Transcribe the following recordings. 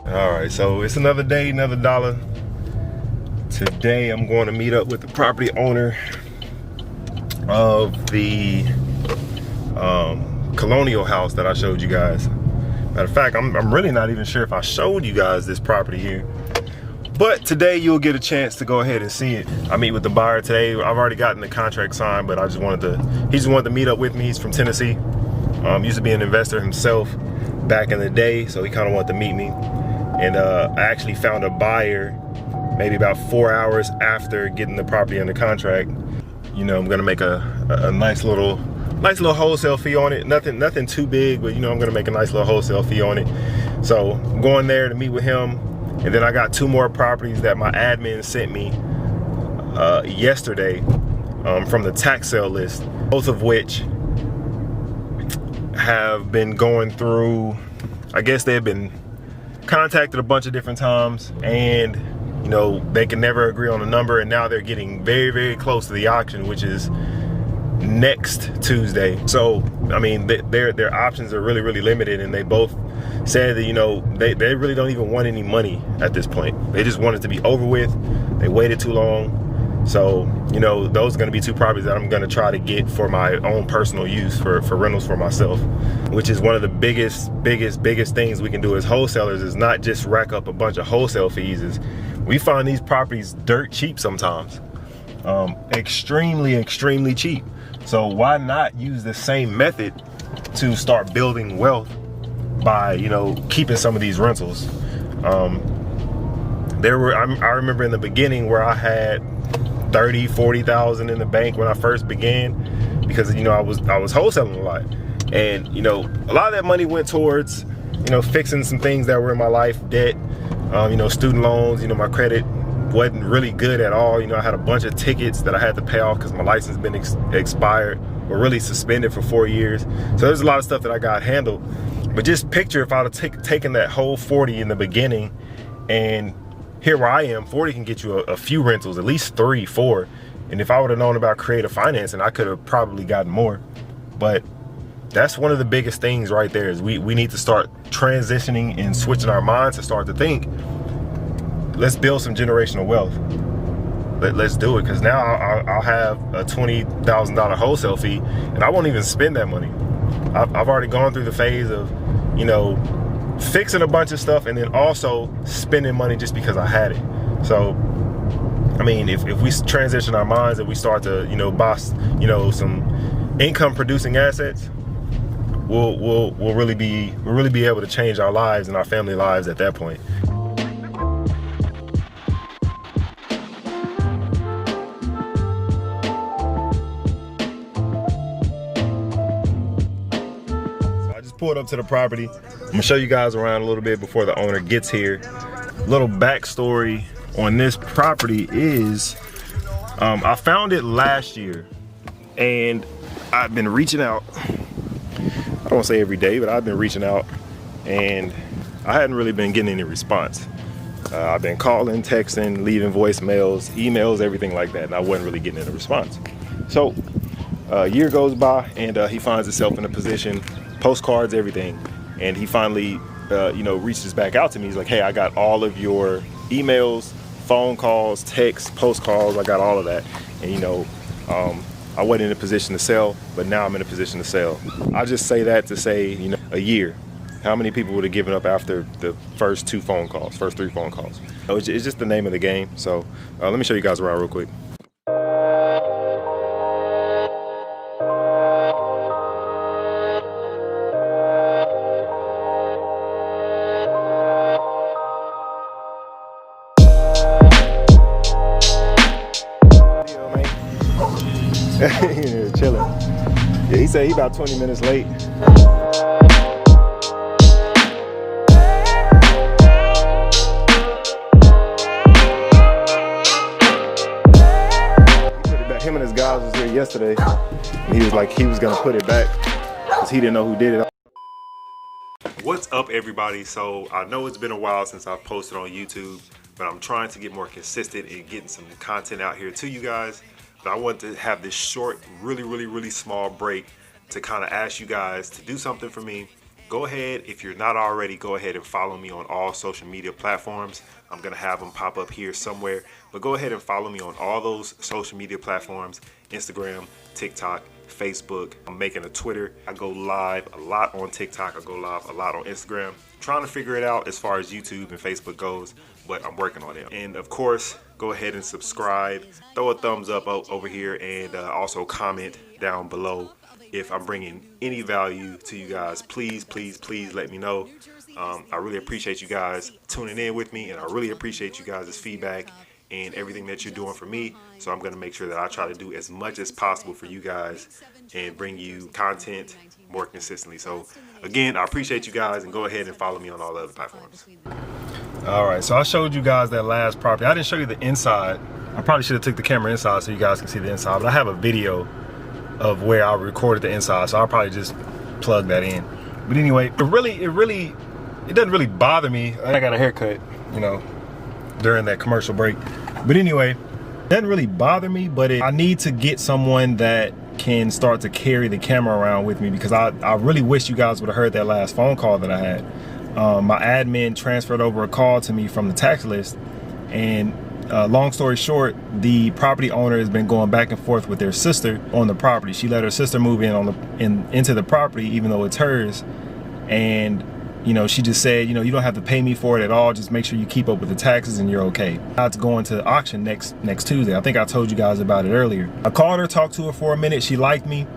All right, so it's another day, another dollar. Today I'm going to meet up with the property owner of the colonial house that I showed you guys. Matter of fact, I'm really not even sure if I showed you guys this property here. But today you'll get a chance to go ahead and see it. I meet with the buyer today. I've already gotten the contract signed, but he just wanted to meet up with me. He's from Tennessee. Used to be an investor himself back in the day, so he kind of wanted to meet me. And I actually found a buyer maybe about 4 hours after getting the property under contract. You know, I'm gonna make a nice little wholesale fee on it. Nothing too big, but you know, I'm gonna make a nice little wholesale fee on it. So I'm going there to meet with him. And then I got 2 more properties that my admin sent me yesterday from the tax sale list, both of which have been going through, I guess they've been contacted a bunch of different times, and you know, they can never agree on a number, and now they're getting very, very close to the auction, which is next Tuesday. So I mean, their options are really, really limited, and they both said that, you know, they really don't even want any money at this point. They just want it to be over with. They waited too long. So, you know, those are going to be 2 properties that I'm going to try to get for my own personal use, for rentals for myself, which is one of the biggest things we can do as wholesalers, is not just rack up a bunch of wholesale fees. Is we find these properties dirt cheap sometimes, extremely cheap. So why not use the same method to start building wealth by, you know, keeping some of these rentals? I remember in the beginning where I had 30-40,000 in the bank when I first began, because, you know, I was wholesaling a lot, and you know, a lot of that money went towards, you know, fixing some things that were in my life, debt, you know, student loans. You know, my credit wasn't really good at all. You know, I had a bunch of tickets that I had to pay off because my license been expired, or really suspended for 4 years. So there's a lot of stuff that I got handled. But just picture if I'd have taken that whole 40 in the beginning, and here where I am, 40 can get you a few rentals, at least 3, 4. And if I would have known about creative financing, I could have probably gotten more. But that's one of the biggest things right there, is we need to start transitioning and switching our minds to start to think, let's build some generational wealth. Let's do it, because now I'll have a $20,000 wholesale fee, and I won't even spend that money. I've already gone through the phase of, you know, fixing a bunch of stuff and then also spending money just because I had it. So I mean, if we transition our minds and we start to, you know, buy, you know, some income producing assets, we'll really be able to change our lives and our family lives at that point. Pulled up to the property. I'm gonna show you guys around a little bit before the owner gets here. Little backstory on this property is, I found it last year, and I've been reaching out. I don't want to say every day, but I've been reaching out, and I hadn't really been getting any response. I've been calling, texting, leaving voicemails, emails, everything like that, and I wasn't really getting any response. So a year goes by, and he finds himself in a position, postcards, everything, and he finally you know, reaches back out to me. He's like, hey, I got all of your emails, phone calls, texts, postcards, I got all of that. And you know, I wasn't in a position to sell, but now I'm in a position to sell. I just say that to say, you know, a year, how many people would have given up after the first 3 phone calls? So it's just the name of the game. So let me show you guys around real quick. Yeah, chilling. Yeah, he said he about 20 minutes late. Him and his guys was here yesterday, and he was like, he was gonna put it back because he didn't know who did it. What's up, everybody? So I know it's been a while since I've posted on YouTube, but I'm trying to get more consistent in getting some content out here to you guys. But I want to have this short, really small break to kind of ask you guys to do something for me. Go ahead, if you're not already, go ahead and follow me on all social media platforms. I'm gonna have them pop up here somewhere, but go ahead and follow me on all those social media platforms: Instagram, TikTok, Facebook. I'm making a Twitter. I go live a lot on TikTok. I go live a lot on Instagram. Trying to figure it out as far as YouTube and Facebook goes, but I'm working on it. And of course, go ahead and subscribe, throw a thumbs up over here, and also comment down below if I'm bringing any value to you guys. Please, please, please let me know. I really appreciate you guys tuning in with me, and I really appreciate you guys' feedback and everything that you're doing for me. So I'm going to make sure that I try to do as much as possible for you guys and bring you content more consistently. So again, I appreciate you guys, and go ahead and follow me on all the other platforms. All right, so I showed you guys that last property. I didn't show you the inside. I probably should have took the camera inside so you guys can see the inside, but I have a video of where I recorded the inside, so I'll probably just plug that in. But anyway, it doesn't really bother me. I got a haircut, you know, during that commercial break. But anyway, it doesn't really bother me, but I need to get someone that can start to carry the camera around with me, because I really wish you guys would have heard that last phone call that I had. My admin transferred over a call to me from the tax list, and long story short, the property owner has been going back and forth with their sister on the property. She let her sister move into the property even though it's hers, and you know, she just said, you know, you don't have to pay me for it at all. Just make sure you keep up with the taxes and you're okay. It's going to auction next Tuesday. I think I told you guys about it earlier. I called her, talked to her for a minute. She liked me.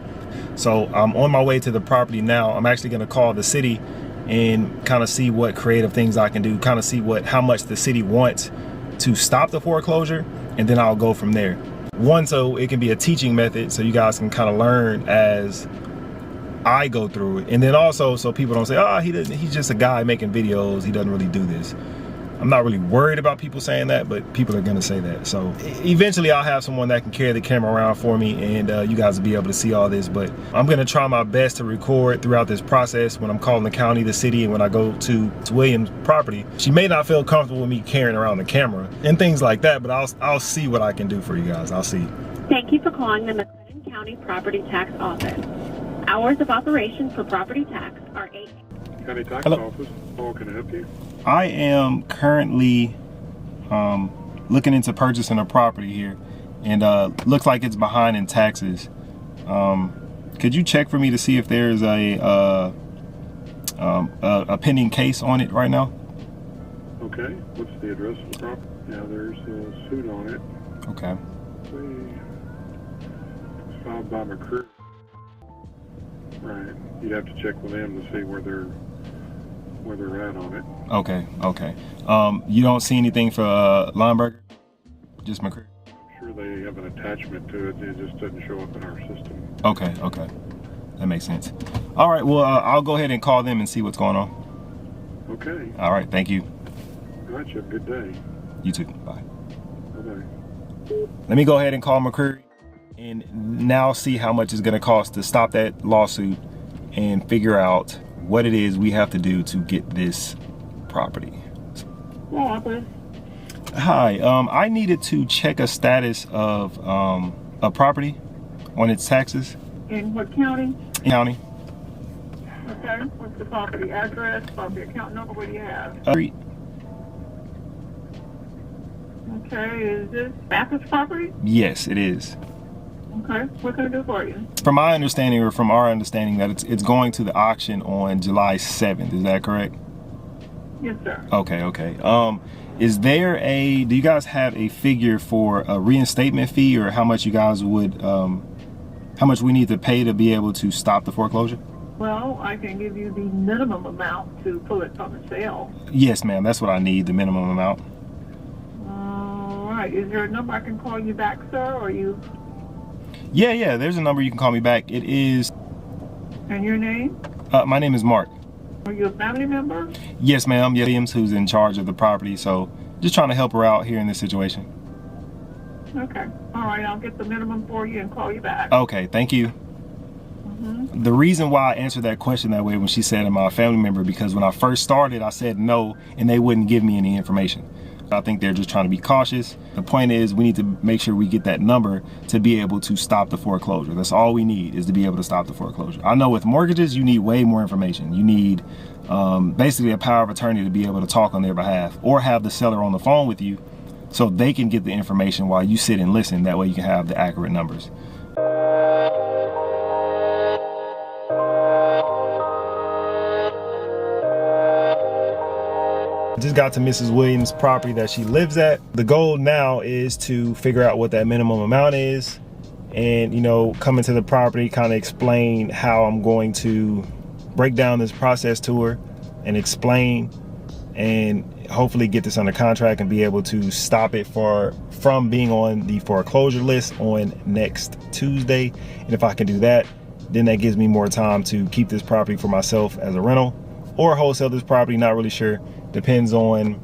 So I'm on my way to the property now. I'm actually going to call the city and kind of see what creative things I can do, kind of see how much the city wants to stop the foreclosure, and then I'll go from there. One, so it can be a teaching method so you guys can kind of learn as I go through it, and then also so people don't say, oh, he's just a guy making videos, he doesn't really do this. I'm not really worried about people saying that, but people are gonna say that. So eventually I'll have someone that can carry the camera around for me, and you guys will be able to see all this. But I'm gonna try my best to record throughout this process when I'm calling the county, the city, and when I go to William's property. She may not feel comfortable with me carrying around the camera and things like that, but I'll see what I can do for you guys. I'll see. Thank you for calling the McLennan County Property Tax Office. Hours of operation for property tax are 8. County Tax Hello. Office. Paul, can I help you? I am currently looking into purchasing a property here, and looks like it's behind in taxes. Could you check for me to see if there's a pending case on it right now? Okay. What's the address of the property? Yeah, there's a suit on it. Okay. It's filed by McCreary. Right. You'd have to check with them to see where they're at on it. Okay. Okay. You don't see anything for Lineberger? Just McCreary? I'm sure they have an attachment to it. It just doesn't show up in our system. Okay. Okay. That makes sense. All right. Well, I'll go ahead and call them and see what's going on. Okay. All right. Thank you. All right. You have a good day. You too. Bye. Bye-bye. Let me go ahead and call McCreary and now see how much it's going to cost to stop that lawsuit and figure out what it is we have to do to get this property. Hi, I needed to check a status of a property on its taxes. In what county? County. Okay. What's the property address, property account number? What do you have? Street. Okay. Is this Baptist property? Yes, it is. Okay. What can I do for you? From my understanding, or from our understanding, that it's going to the auction on July 7th. Is that correct? Yes, sir. Okay. Okay. Do you guys have a figure for a reinstatement fee, or how much you guys would, how much we need to pay to be able to stop the foreclosure? Well, I can give you the minimum amount to pull it from the sale. Yes, ma'am. That's what I need, the minimum amount. All right. Is there a number I can call you back, sir, or you? Yeah. There's a number you can call me back. It is. And your name? My name is Mark. Are you a family member? Yes, ma'am. Yes, Williams, who's in charge of the property. So just trying to help her out here in this situation. Okay. All right. I'll get the minimum for you and call you back. Okay. Thank you. The reason why I answered that question that way when she said I'm a family member, because when I first started, I said no, and they wouldn't give me any information. I think they're just trying to be cautious. The point is we need to make sure we get that number to be able to stop the foreclosure. That's all we need, is to be able to stop the foreclosure. I know with mortgages, you need way more information. You need basically a power of attorney to be able to talk on their behalf, or have the seller on the phone with you so they can get the information while you sit and listen. That way you can have the accurate numbers. Just got to Mrs. Williams' property that she lives at. The goal now is to figure out what that minimum amount is, and, you know, come into the property, kind of explain how I'm going to break down this process to her and explain, and hopefully get this under contract and be able to stop it from being on the foreclosure list on next Tuesday. And if I can do that, then that gives me more time to keep this property for myself as a rental, or wholesale this property. Not really sure. Depends on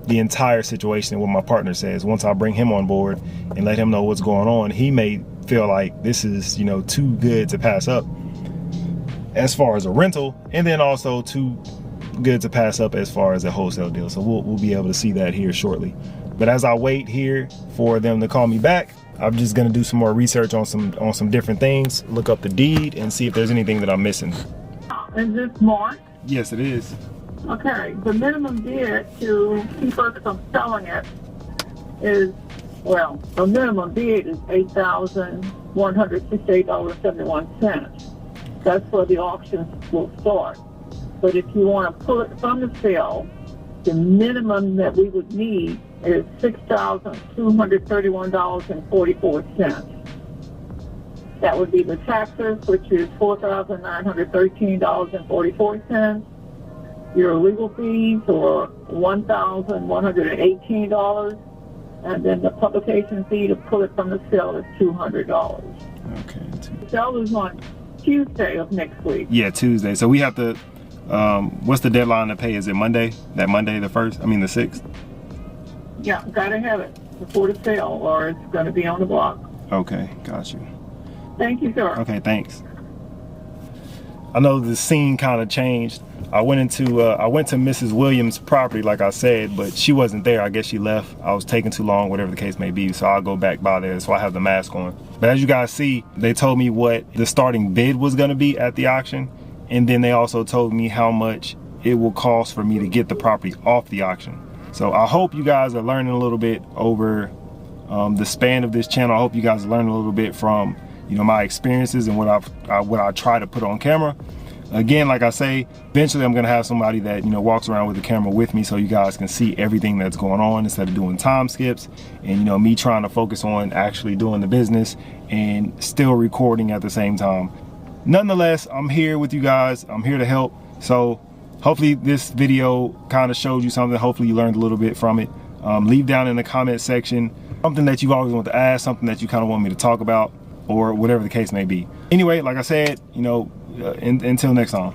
the entire situation and what my partner says. Once I bring him on board and let him know what's going on, he may feel like this is, you know, too good to pass up as far as a rental, and then also too good to pass up as far as a wholesale deal. So we'll be able to see that here shortly. But as I wait here for them to call me back, I'm just gonna do some more research on some different things, look up the deed, and see if there's anything that I'm missing. Is this Mark? Yes, it is. Okay, the minimum bid to keep us from selling it is, well, the minimum bid is $8,168.71. That's where the auction will start. But if you want to pull it from the sale, the minimum that we would need is $6,231.44. That would be the taxes, which is $4,913.44. Your legal fees are $1,118, and then the publication fee to pull it from the sale is $200. Okay. The sale is on Tuesday of next week. Yeah, Tuesday. So we have to. What's the deadline to pay? Is it Monday? That Monday, the 1st? I mean the 6th. Yeah, gotta have it before the sale, or it's going to be on the block. Okay, got you. Thank you, sir. Okay, thanks. I know the scene kind of changed. I went to Mrs. Williams' property, like I said, but she wasn't there. I guess she left. I was taking too long, whatever the case may be. So I'll go back by there. So I have the mask on. But as you guys see, they told me what the starting bid was going to be at the auction. And then they also told me how much it will cost for me to get the property off the auction. So I hope you guys are learning a little bit over the span of this channel. I hope you guys are learning a little bit from, you know, my experiences and what I try to put on camera. Again, like I say, eventually I'm gonna have somebody that, you know, walks around with the camera with me so you guys can see everything that's going on instead of doing time skips and, you know, me trying to focus on actually doing the business and still recording at the same time. Nonetheless, I'm here with you guys. I'm here to help. So hopefully this video kind of showed you something. Hopefully you learned a little bit from it. Leave down in the comment section something that you've always wanted to ask, something that you kind of want me to talk about, or whatever the case may be. Anyway, like I said, you know, until next time.